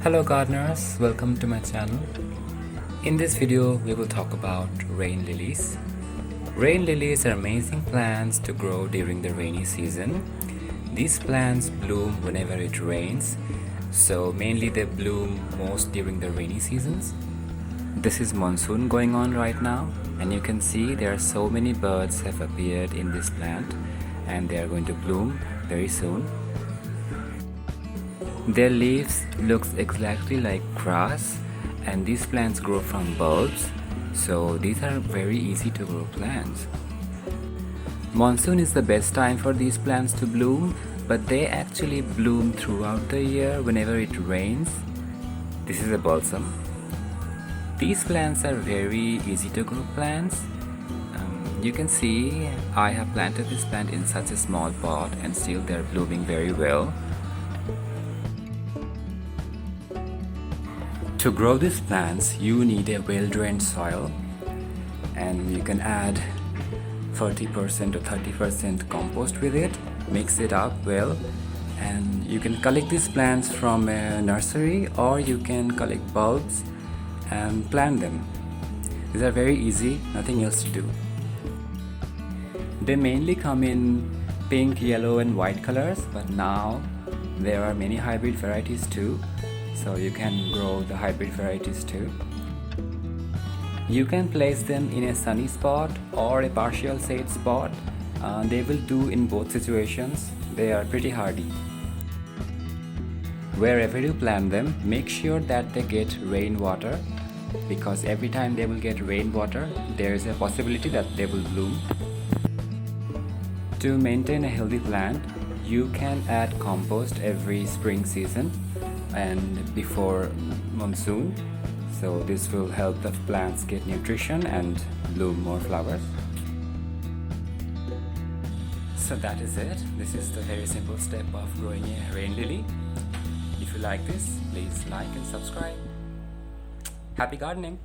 Hello gardeners, welcome to my channel. In this video we will talk about rain lilies. Rain lilies are amazing plants to grow during the rainy season. These plants bloom whenever it rains, so mainly they bloom most during the rainy seasons. This is monsoon going on right now, and you can see there are so many birds have appeared in this plant and they are going to bloom very soon. Their leaves looks exactly like grass, and these plants grow from bulbs, so these are very easy to grow plants. Monsoon is the best time for these plants to bloom, but they actually bloom throughout the year whenever it rains. This is a balsam. These plants are very easy to grow plants. You can see I have planted this plant in such a small pot and still they're blooming very well. To grow these plants, you need a well-drained soil, and you can add 40% to 30% compost with it. Mix it up well, and you can collect these plants from a nursery, or you can collect bulbs and plant them. These are very easy, nothing else to do. They mainly come in pink, yellow and white colors, but now there are many hybrid varieties too. So you can grow the hybrid varieties too. You can place them in a sunny spot or a partial shade spot. They will do in both situations. They are pretty hardy. Wherever you plant them, make sure that they get rainwater, because every time they will get rainwater, there is a possibility that they will bloom. To maintain a healthy plant, you can add compost every spring season and before monsoon, so this will help the plants get nutrition and bloom more flowers. So that is it. This is the very simple step of growing a rain lily. If you like this, please like and subscribe. Happy gardening!